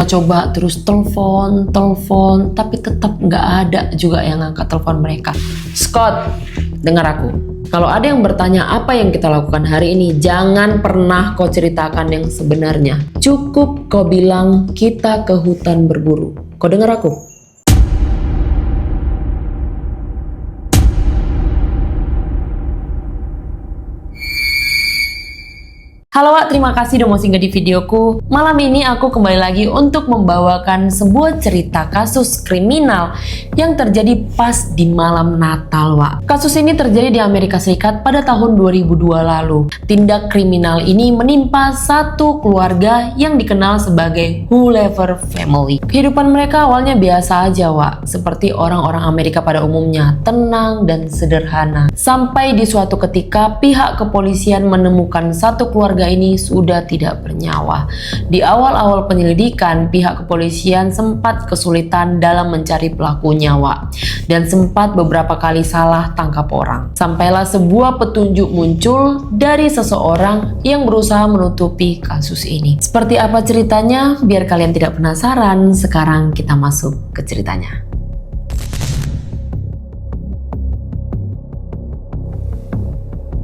Coba terus telepon, tapi tetap nggak ada juga yang ngangkat telepon mereka. Scott, dengar aku. Kalau ada yang bertanya apa yang kita lakukan hari ini, jangan pernah kau ceritakan yang sebenarnya. Cukup kau bilang kita ke hutan berburu. Kau dengar aku? Halo Wak, terima kasih udah mau singgah di videoku. Malam ini aku kembali lagi untuk membawakan sebuah cerita kasus kriminal yang terjadi pas di malam Natal, Wak. Kasus ini terjadi di Amerika Serikat pada tahun 2002 lalu. Tindak kriminal ini menimpa satu keluarga yang dikenal sebagai Hoover Family. Kehidupan mereka awalnya biasa aja, Wak. Seperti orang-orang Amerika pada umumnya, tenang dan sederhana. Sampai di suatu ketika pihak kepolisian menemukan satu keluarga ini sudah tidak bernyawa. Di awal-awal penyelidikan, pihak kepolisian sempat kesulitan dalam mencari pelaku nyawa dan sempat beberapa kali salah tangkap orang. Sampailah sebuah petunjuk muncul dari seseorang yang berusaha menutupi kasus ini. Seperti apa ceritanya? Biar kalian tidak penasaran, sekarang kita masuk ke ceritanya.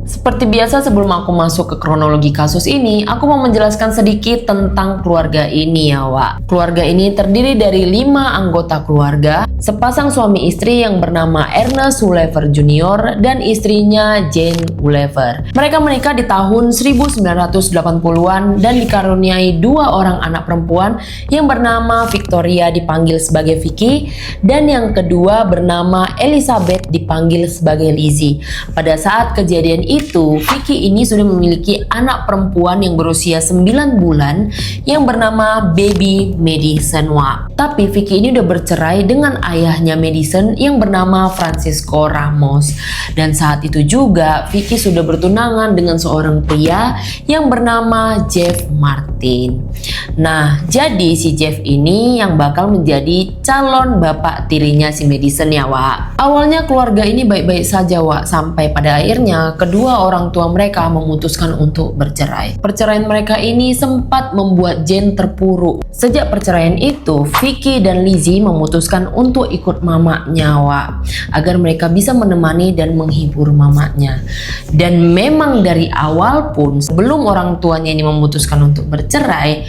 Seperti biasa, sebelum aku masuk ke kronologi kasus ini, aku mau menjelaskan sedikit tentang keluarga ini ya, Wak. Keluarga ini terdiri dari 5 anggota keluarga, sepasang suami istri yang bernama Ernest Hoover Jr. dan istrinya Jane Hoover. Mereka menikah di tahun 1980-an dan dikaruniai 2 orang anak perempuan yang bernama Victoria dipanggil sebagai Vicky dan yang kedua bernama Elizabeth dipanggil sebagai Lizzie. Pada saat kejadian itu, Vicky ini sudah memiliki anak perempuan yang berusia 9 bulan yang bernama Baby Madison, Wak. Tapi Vicky ini udah bercerai dengan ayahnya Madison yang bernama Francisco Ramos. Dan saat itu juga Vicky sudah bertunangan dengan seorang pria yang bernama Jeff Martin. Nah, jadi si Jeff ini yang bakal menjadi calon bapak tirinya si Madison ya, Wak. Awalnya keluarga ini baik-baik saja, Wak, sampai pada akhirnya kedua orang tua mereka memutuskan untuk bercerai. Perceraian mereka ini sempat membuat Jane terpuruk. Sejak perceraian itu, Vicky dan Lizzie memutuskan untuk ikut mamanya, Wak, agar mereka bisa menemani dan menghibur mamanya. Dan memang dari awal pun, sebelum orang tuanya ini memutuskan untuk bercerai,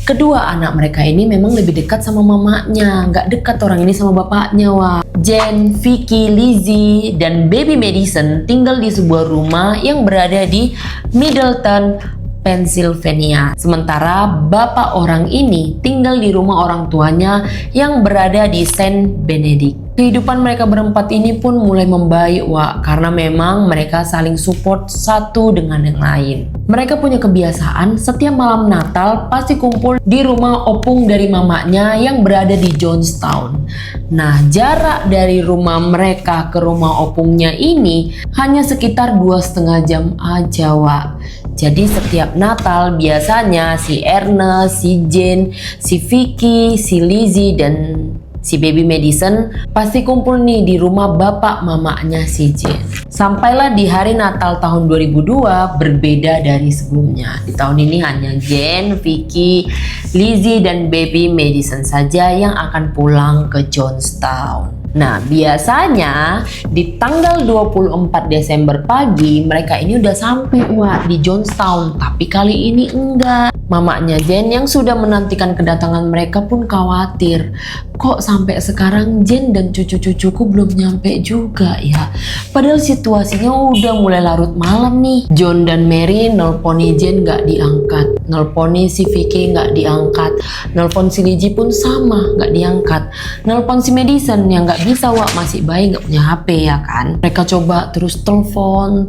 kedua anak mereka ini memang lebih dekat sama mamanya, nggak dekat orang ini sama bapaknya, Wak. Jane, Vicky, Lizzie, dan Baby Madison tinggal di sebuah rumah yang berada di Middleton, Pennsylvania. Sementara bapak orang ini tinggal di rumah orang tuanya yang berada di Saint Benedict. Kehidupan mereka berempat ini pun mulai membaik, Wak, karena memang mereka saling support satu dengan yang lain. Mereka punya kebiasaan setiap malam Natal pasti kumpul di rumah opung dari mamanya yang berada di Johnstown. Nah, jarak dari rumah mereka ke rumah opungnya ini hanya sekitar 2,5 jam aja, Wak. Jadi setiap Natal biasanya si Ernest, si Jane, si Vicky, si Lizzie, dan si Baby Madison pasti kumpul nih di rumah bapak mamanya si Jane. Sampailah di hari Natal tahun 2002 berbeda dari sebelumnya. Di tahun ini hanya Jane, Vicky, Lizzie, dan Baby Madison saja yang akan pulang ke Johnstown. Nah, biasanya di tanggal 24 Desember pagi mereka ini udah sampai, Wak, di Johnstown. Tapi kali ini enggak. Mamanya Jane yang sudah menantikan kedatangan mereka pun khawatir. Kok sampai sekarang Jane dan cucu-cucuku belum nyampe juga ya? Padahal situasinya udah mulai larut malam nih. John dan Mary nelponi Jane nggak diangkat. Nelponi si Vicky nggak diangkat. Nelpon si Lizzie pun sama, nggak diangkat. Nelpon si Madison yang nggak bisa, Wak, masih bayi, nggak punya HP ya kan. Mereka coba terus telepon,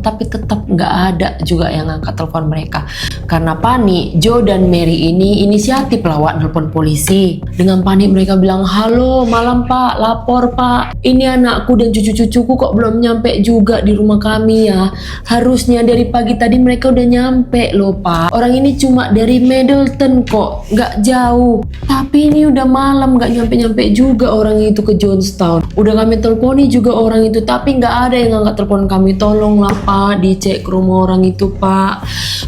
tapi tetap nggak ada juga yang ngangkat telepon mereka. Karena panik, Joe dan Mary ini inisiatif lawat nelpon polisi. Dengan panik mereka bilang, "Halo, malam Pak, lapor Pak. Ini anakku dan cucu-cucuku kok belum nyampe juga di rumah kami ya. Harusnya dari pagi tadi mereka udah nyampe loh Pak. Orang ini cuma dari Middleton kok, nggak jauh. Tapi ini udah malam, nggak nyampe-nyampe juga orang itu ke Johnstown. Udah kami telponi juga orang itu, tapi nggak ada yang ngangkat telepon kami. Tolonglah Pak, dicek ke rumah orang itu Pak.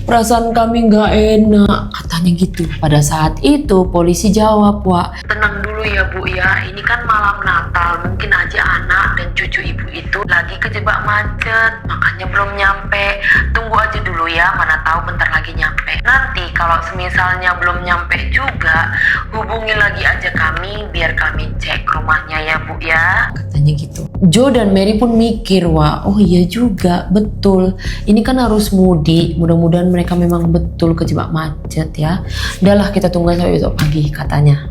Perasaan kami nggak nggak enak, katanya gitu. Pada saat itu polisi jawab, Wak, tenang dulu ya Bu ya, ini kan malam Natal, mungkin aja anak dan cucu ibu itu lagi kejebak macet, makanya belum nyampe. Tunggu aja dulu ya, mana tahu bentar lagi nyampe. Nanti kalau semisalnya belum nyampe juga, hubungi lagi aja kami biar kami cek rumahnya ya Bu ya, katanya gitu. Joe dan Mary pun mikir, wah, oh iya juga, betul. Ini kan harus mudik, mudah-mudahan mereka memang betul kejebak macet ya. Udahlah, kita tunggu sampai besok pagi, katanya.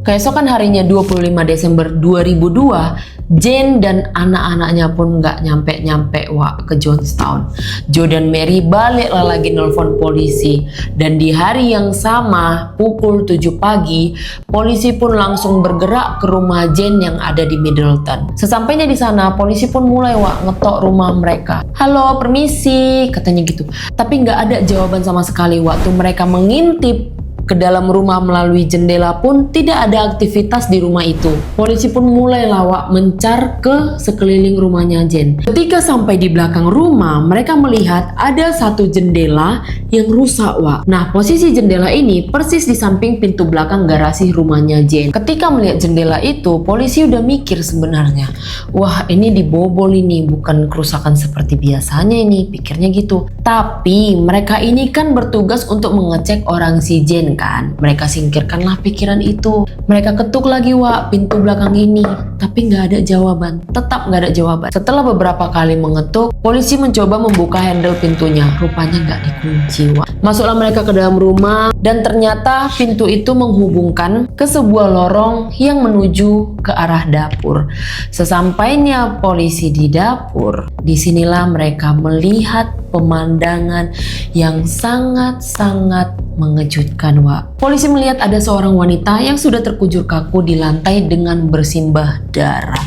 Keesokan harinya 25 Desember 2002, Jane dan anak-anaknya pun nggak nyampe-nyampe ke Johnstown. Joe dan Mary baliklah lagi nelpon polisi. Dan di hari yang sama, pukul 7 pagi, polisi pun langsung bergerak ke rumah Jane yang ada di Middleton. Sesampainya di sana, polisi pun mulai ngetok rumah mereka. Halo, permisi, katanya gitu. Tapi nggak ada jawaban sama sekali. Waktu mereka mengintip ke dalam rumah melalui jendela pun tidak ada aktivitas di rumah itu. Polisi pun mulai mencar ke sekeliling rumahnya Jane. Ketika sampai di belakang rumah, mereka melihat ada satu jendela yang rusak, Wak. Nah, posisi jendela ini persis di samping pintu belakang garasi rumahnya Jane. Ketika melihat jendela itu, polisi udah mikir sebenarnya, wah, ini dibobol ini, bukan kerusakan seperti biasanya ini, pikirnya gitu. Tapi mereka ini kan bertugas untuk mengecek orang si Jane kan. Mereka singkirkanlah pikiran itu. Mereka ketuk lagi, Wak, pintu belakang ini, tapi nggak ada jawaban. Tetap nggak ada jawaban. Setelah beberapa kali mengetuk, polisi mencoba membuka handle pintunya. Rupanya nggak dikunci, Wak. Masuklah mereka ke dalam rumah dan ternyata pintu itu menghubungkan ke sebuah lorong yang menuju ke arah dapur. Sesampainya polisi di dapur, disinilah mereka melihat pemandangan yang sangat-sangat mengejutkan, Wak. Polisi melihat ada seorang wanita yang sudah terkujur kaku di lantai dengan bersimbah darah.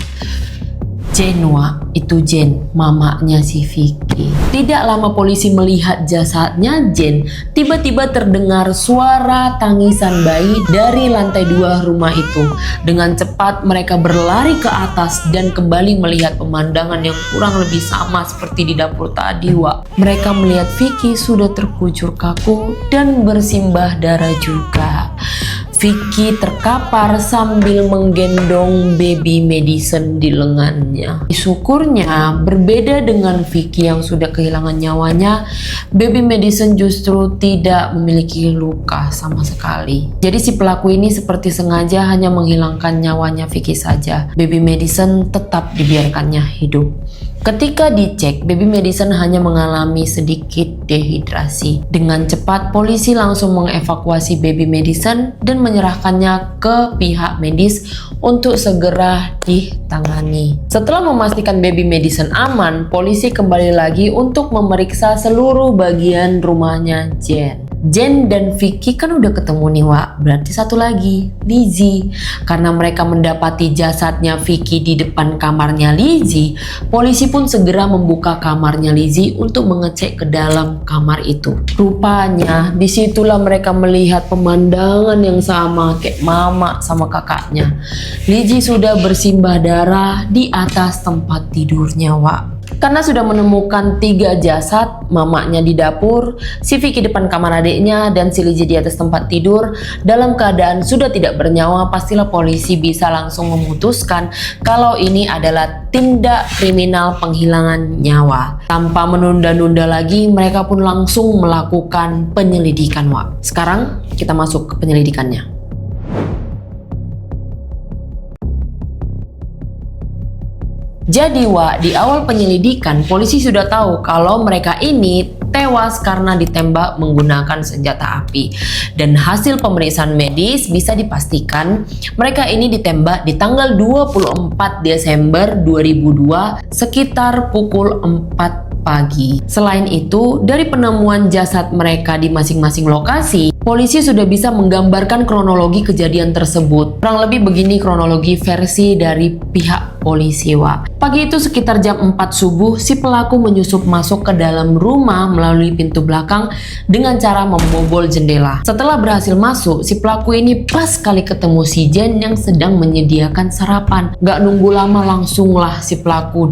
Jane, Wak, itu Jane, mamanya si Vicky. Tidak lama polisi melihat jasadnya Jane, tiba-tiba terdengar suara tangisan bayi dari lantai 2 rumah itu. Dengan cepat mereka berlari ke atas dan kembali melihat pemandangan yang kurang lebih sama seperti di dapur tadi, Wak. Mereka melihat Vicky sudah terkujur kaku dan bersimbah darah juga. Vicky terkapar sambil menggendong baby Madison di lengannya. Syukurnya, berbeda dengan Vicky yang sudah kehilangan nyawanya, baby Madison justru tidak memiliki luka sama sekali. Jadi si pelaku ini seperti sengaja hanya menghilangkan nyawanya Vicky saja. Baby Madison tetap dibiarkannya hidup. Ketika dicek, baby Madison hanya mengalami sedikit dehidrasi. Dengan cepat, polisi langsung mengevakuasi baby Madison dan menyerahkannya ke pihak medis untuk segera ditangani. Setelah memastikan baby Madison aman, polisi kembali lagi untuk memeriksa seluruh bagian rumahnya Jane. Jane dan Vicky kan udah ketemu nih, Wak. Berarti satu lagi, Lizzie. Karena mereka mendapati jasadnya Vicky di depan kamarnya Lizzie, polisi pun segera membuka kamarnya Lizzie untuk mengecek ke dalam kamar itu. Rupanya disitulah mereka melihat pemandangan yang sama kayak mama sama kakaknya. Lizzie sudah bersimbah darah di atas tempat tidurnya, Wak. Karena sudah menemukan 3 jasad, mamanya di dapur, si Vicky depan kamar adiknya, dan si Lizzie di atas tempat tidur dalam keadaan sudah tidak bernyawa, pastilah polisi bisa langsung memutuskan kalau ini adalah tindak kriminal penghilangan nyawa. Tanpa menunda-nunda lagi, mereka pun langsung melakukan penyelidikan, Wak. Sekarang kita masuk ke penyelidikannya. Jadi, Wak, di awal penyelidikan, polisi sudah tahu kalau mereka ini tewas karena ditembak menggunakan senjata api. Dan hasil pemeriksaan medis bisa dipastikan mereka ini ditembak di tanggal 24 Desember 2002 sekitar pukul 4 pagi. Selain itu, dari penemuan jasad mereka di masing-masing lokasi, polisi sudah bisa menggambarkan kronologi kejadian tersebut. Kurang lebih begini kronologi versi dari pihak polisi, Wak. Pagi itu sekitar jam 4 subuh, si pelaku menyusup masuk ke dalam rumah melalui pintu belakang dengan cara membobol jendela. Setelah berhasil masuk, si pelaku ini pas kali ketemu si Jen yang sedang menyediakan sarapan. Gak nunggu lama, langsunglah si pelaku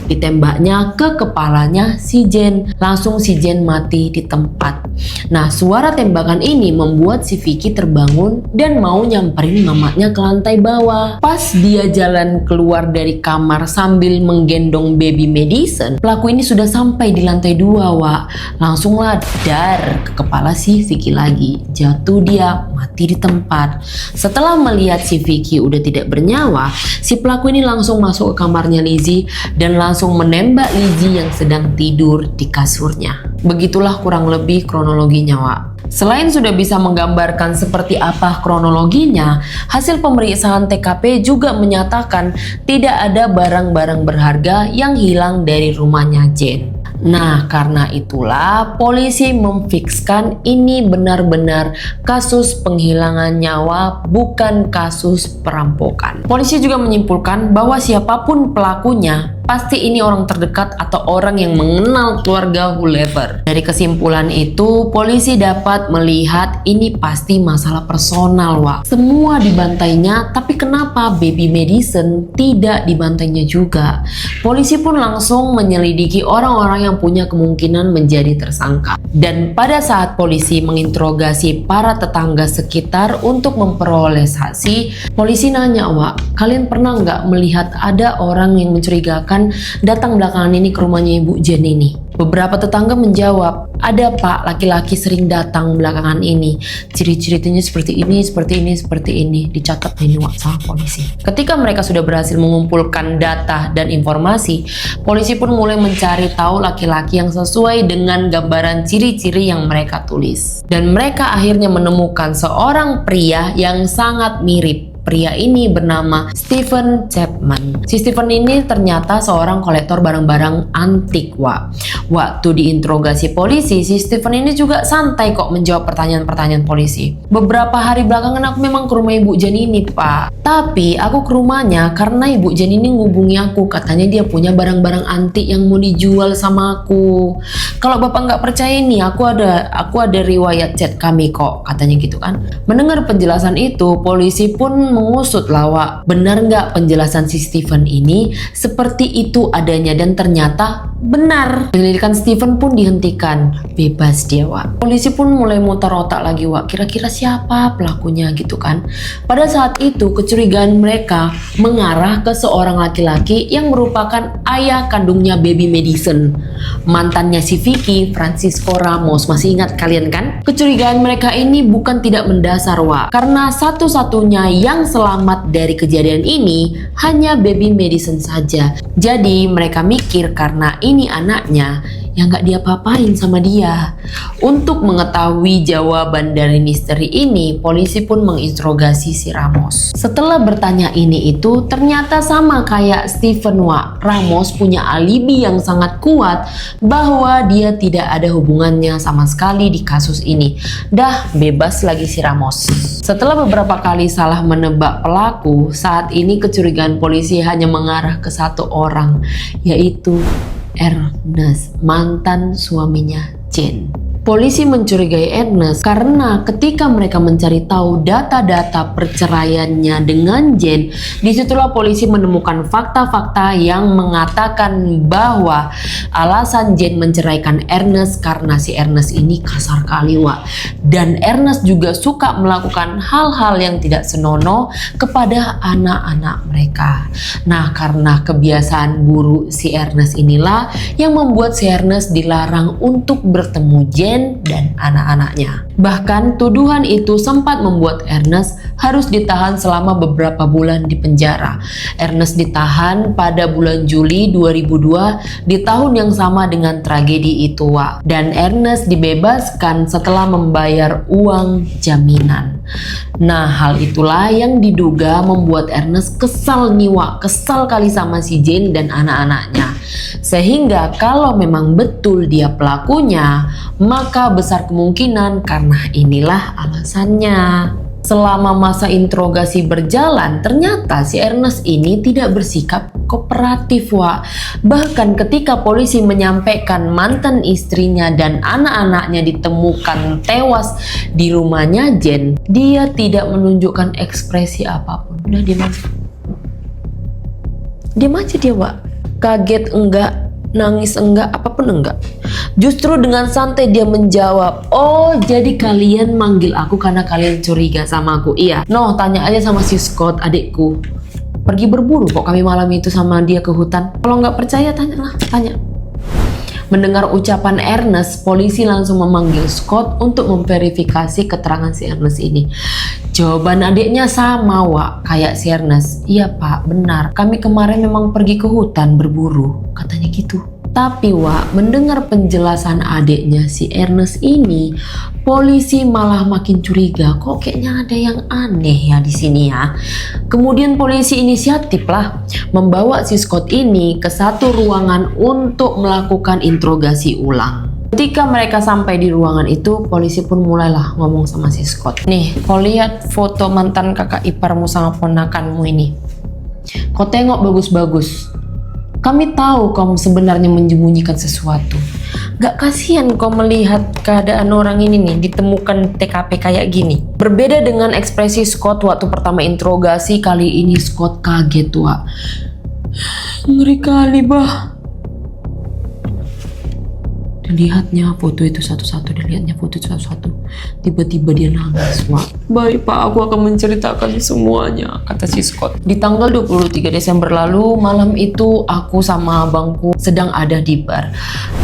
ditembaknya ke kepalanya si Jen. Langsung si Jen mati di tempat. Nah, suara tembakan ini membuat si Vicky terbangun dan mau nyamperin mamatnya ke lantai bawah. Pas dia jalan keluar dari kamar sambil menggendong baby Madison, pelaku ini sudah sampai di lantai 2, Wak. Langsunglah ke kepala si Vicky lagi. Jatuh dia, mati di tempat. Setelah melihat si Vicky udah tidak bernyawa, si pelaku ini langsung masuk ke kamarnya Lizzie dan langsung menembak Lizzie yang sedang tidur di kasurnya. Begitulah kurang lebih kronologinya, Wak. Selain sudah bisa menggambarkan seperti apa kronologinya, hasil pemeriksaan TKP juga menyatakan tidak ada barang-barang berharga yang hilang dari rumahnya Jen. Nah, karena itulah polisi memfikskan ini benar-benar kasus penghilangan nyawa, bukan kasus perampokan. Polisi juga menyimpulkan bahwa siapapun pelakunya, pasti ini orang terdekat atau orang yang mengenal keluarga Hulever. Dari kesimpulan itu, polisi dapat melihat ini pasti masalah personal, Wak. Semua dibantainya, tapi kenapa baby Madison tidak dibantainya juga? Polisi pun langsung menyelidiki orang-orang yang punya kemungkinan menjadi tersangka. Dan pada saat polisi menginterogasi para tetangga sekitar untuk memperoleh saksi, polisi nanya, Wak, kalian pernah nggak melihat ada orang yang mencurigakan datang belakangan ini ke rumahnya Ibu Jen ini? Beberapa tetangga menjawab, ada Pak, laki-laki sering datang belakangan ini. Ciri-cirinya seperti ini, seperti ini, seperti ini. Dicatat ini, Wak, sama polisi. Ketika mereka sudah berhasil mengumpulkan data dan informasi, polisi pun mulai mencari tahu laki-laki yang sesuai dengan gambaran ciri-ciri yang mereka tulis. Dan mereka akhirnya menemukan seorang pria yang sangat mirip. Pria ini bernama Stephen Chapman. Si Stephen ini ternyata seorang kolektor barang-barang antik, Wak. Waktu diinterogasi polisi, si Stephen ini juga santai kok menjawab pertanyaan-pertanyaan polisi. Beberapa hari belakangan aku memang ke rumah Ibu Jen ini, Pak. Tapi aku ke rumahnya karena Ibu Jen ini ngubungi aku. Katanya dia punya barang-barang antik yang mau dijual sama aku. Kalau Bapak nggak percaya nih, aku ada riwayat chat kami kok, katanya gitu kan. Mendengar penjelasan itu, polisi pun mengusut, Wak. Benar nggak penjelasan si Stephen ini seperti itu adanya, dan ternyata benar. Penyelidikan Stephen pun dihentikan, bebas dia, Wak. Polisi pun mulai mutar otak lagi, Wak. Kira-kira siapa pelakunya gitu kan. Pada saat itu kecurigaan mereka mengarah ke seorang laki-laki yang merupakan ayah kandungnya baby Madison, mantannya si Vicky, Francisco Ramos. Masih ingat kalian kan? Kecurigaan mereka ini bukan tidak mendasar, Wak, karena satu-satunya yang selamat dari kejadian ini hanya baby Madison saja. Jadi mereka mikir karena ini anaknya, yang gak diapa-apain sama dia. Untuk mengetahui jawaban dari misteri ini, polisi pun menginterogasi si Ramos. Setelah bertanya ini itu, ternyata sama kayak Stephen, Wak. Ramos punya alibi yang sangat kuat bahwa dia tidak ada hubungannya sama sekali di kasus ini. Dah bebas lagi si Ramos. Setelah beberapa kali salah menebak pelaku, saat ini kecurigaan polisi hanya mengarah ke satu orang, yaitu Ernest, mantan suaminya Jen. Polisi mencurigai Ernest karena ketika mereka mencari tahu data-data perceraiannya dengan Jen, disitulah polisi menemukan fakta-fakta yang mengatakan bahwa alasan Jen menceraikan Ernest karena si Ernest ini kasar kali, Wak. Dan Ernest juga suka melakukan hal-hal yang tidak senonoh kepada anak-anak mereka. Nah, karena kebiasaan buruk si Ernest inilah yang membuat si Ernest dilarang untuk bertemu Jen dan anak-anaknya. Bahkan tuduhan itu sempat membuat Ernest harus ditahan selama beberapa bulan di penjara. Ernest ditahan pada bulan Juli 2002 di tahun yang sama dengan tragedi itu, Wak. Dan Ernest dibebaskan setelah membayar uang jaminan. Nah, hal itulah yang diduga membuat Ernest kesal nih, Wak. Kesal kali sama si Jane dan anak-anaknya. Sehingga kalau memang betul dia pelakunya, maka besar kemungkinan karena inilah alasannya. Selama masa interogasi berjalan, ternyata si Ernest ini tidak bersikap kooperatif, Wak. Bahkan ketika polisi menyampaikan mantan istrinya dan anak-anaknya ditemukan tewas di rumahnya Jen, dia tidak menunjukkan ekspresi apapun. Udah diam aja. Diam aja dia, Wak. Kaget enggak, nangis enggak, apapun enggak. Justru dengan santai dia menjawab, "Oh, jadi kalian manggil aku karena kalian curiga sama aku?" Iya. No, tanya aja sama si Scott, adikku. Pergi berburu kok kami malam itu sama dia ke hutan. Kalau nggak percaya, tanyalah, tanya. Mendengar ucapan Ernest, polisi langsung memanggil Scott untuk memverifikasi keterangan si Ernest ini. Jawaban adiknya sama, Wak, kayak si Ernest. "Iya, Pak, benar. Kami kemarin memang pergi ke hutan berburu," katanya gitu. Tapi, Wak, mendengar penjelasan adiknya si Ernest ini, polisi malah makin curiga. Kok kayaknya ada yang aneh ya di sini ya. Kemudian polisi inisiatif lah membawa si Scott ini ke satu ruangan untuk melakukan interogasi ulang. Ketika mereka sampai di ruangan itu, polisi pun mulailah ngomong sama si Scott. "Nih, kau lihat foto mantan kakak iparmu sama ponakanmu ini. Kau tengok bagus-bagus. Kami tahu kamu sebenarnya menyembunyikan sesuatu. Gak kasihan kau melihat keadaan orang ini nih ditemukan TKP kayak gini." Berbeda dengan ekspresi Scott waktu pertama interogasi, kali ini Scott kaget, Wak. "Ngeri kali, bah." Dilihatnya foto itu satu-satu, dilihatnya foto itu satu-satu. Tiba-tiba dia nangis, Wak. "Baik, Pak, aku akan menceritakan semuanya," kata si Scott. "Di tanggal 23 Desember lalu, malam itu aku sama abangku sedang ada di bar.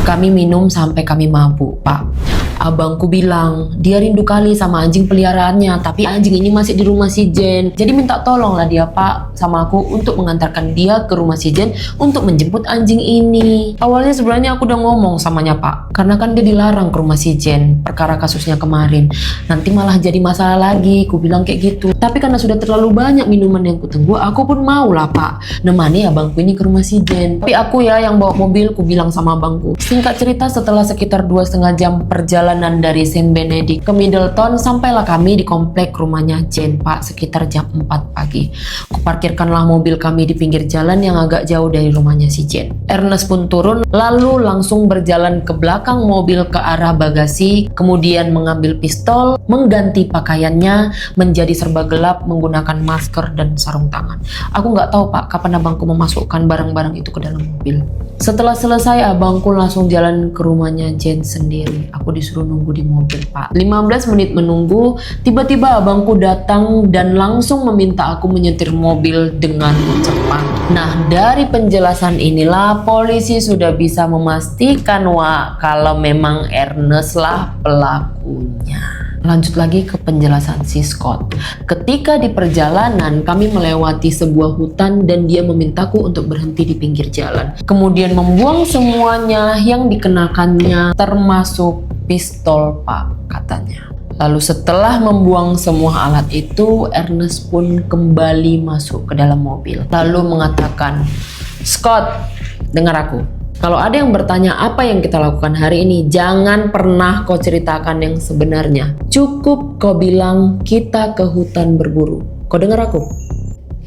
Kami minum sampai kami mabuk, Pak. Abangku bilang dia rindu kali sama anjing peliharaannya, tapi anjing ini masih di rumah si Jen. Jadi minta tolonglah dia, Pak, sama aku untuk mengantarkan dia ke rumah si Jen untuk menjemput anjing ini. Awalnya sebenarnya aku udah ngomong samanya, Pak, karena kan dia dilarang ke rumah si Jen perkara kasusnya kemarin. Nanti malah jadi masalah lagi," ku bilang kayak gitu. "Tapi karena sudah terlalu banyak minuman yang kutunggu, aku pun mau lah, Pak, nemani abangku ini ke rumah si Jen. Tapi aku ya yang bawa mobil," ku bilang sama abangku. Singkat cerita, setelah sekitar 2,5 jam perjalanan dari Saint Benedict ke Middleton, sampailah kami di komplek rumahnya Jen, Pak, sekitar jam 4 pagi. Kuparkirkanlah mobil kami di pinggir jalan yang agak jauh dari rumahnya si Jen. Ernest pun turun, lalu langsung berjalan ke belakang mobil ke arah bagasi, kemudian mengambil pistol, mengganti pakaiannya menjadi serba gelap menggunakan masker dan sarung tangan. Aku nggak tahu, Pak, kapan abangku memasukkan barang-barang itu ke dalam mobil. Setelah selesai, abangku langsung jalan ke rumahnya Jen sendiri. Aku disuruh nunggu di mobil, Pak. 15 menit menunggu, tiba-tiba abangku datang dan langsung meminta aku menyetir mobil dengan cepat. Nah, dari penjelasan inilah polisi sudah bisa memastikan, Wak, kalau memang Ernest lah pelakunya. Lanjut lagi ke penjelasan si Scott. "Ketika di perjalanan, kami melewati sebuah hutan dan dia memintaku untuk berhenti di pinggir jalan. Kemudian membuang semuanya yang dikenakannya, termasuk pistol, Pak," katanya. Lalu setelah membuang semua alat itu, Ernest pun kembali masuk ke dalam mobil. Lalu mengatakan, "Scott, dengar aku. Kalau ada yang bertanya apa yang kita lakukan hari ini, jangan pernah kau ceritakan yang sebenarnya. Cukup kau bilang kita ke hutan berburu. Kau dengar aku?"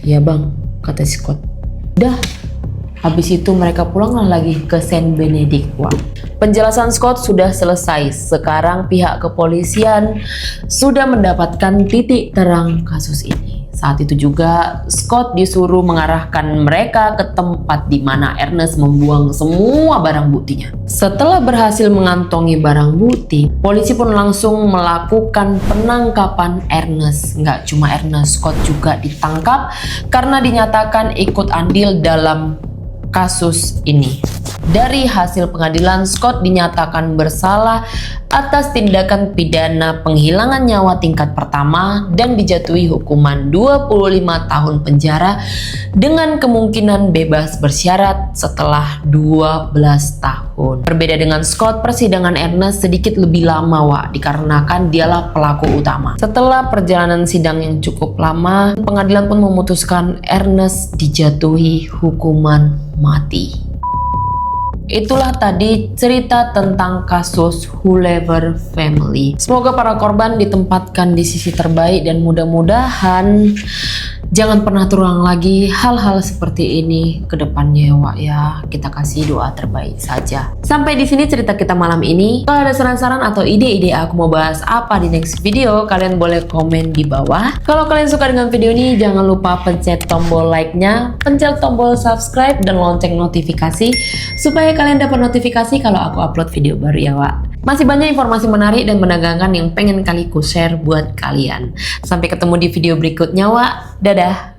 "Ya, Bang," kata Scott. Dah. Habis itu mereka pulanglah lagi ke Saint Benedict. Wah. Penjelasan Scott sudah selesai. Sekarang pihak kepolisian sudah mendapatkan titik terang kasus ini. Saat itu juga Scott disuruh mengarahkan mereka ke tempat di mana Ernest membuang semua barang buktinya. Setelah berhasil mengantongi barang bukti, polisi pun langsung melakukan penangkapan Ernest. Nggak cuma Ernest, Scott juga ditangkap karena dinyatakan ikut andil dalam kasus ini. Dari hasil pengadilan, Scott dinyatakan bersalah atas tindakan pidana penghilangan nyawa tingkat pertama dan dijatuhi hukuman 25 tahun penjara dengan kemungkinan bebas bersyarat setelah 12 tahun. Berbeda dengan Scott, persidangan Ernest sedikit lebih lama, Wak, dikarenakan dialah pelaku utama. Setelah perjalanan sidang yang cukup lama, pengadilan pun memutuskan Ernest dijatuhi hukuman mati. itulah tadi cerita tentang kasus Hoover Family. Semoga para korban ditempatkan di sisi terbaik dan mudah-mudahan jangan pernah terulang lagi hal-hal seperti ini ke depannya ya Wak ya. Kita kasih doa terbaik saja. Sampai di sini cerita kita malam ini. Kalau ada saran-saran atau ide-ide aku mau bahas apa di next video, kalian boleh komen di bawah. Kalau kalian suka dengan video ini, jangan lupa pencet tombol like-nya, pencet tombol subscribe dan lonceng notifikasi supaya kalian dapat notifikasi kalau aku upload video baru ya Wak. Masih banyak informasi menarik dan menegangkan yang pengen kali ku share buat kalian. Sampai ketemu di video berikutnya Wak. Dadah.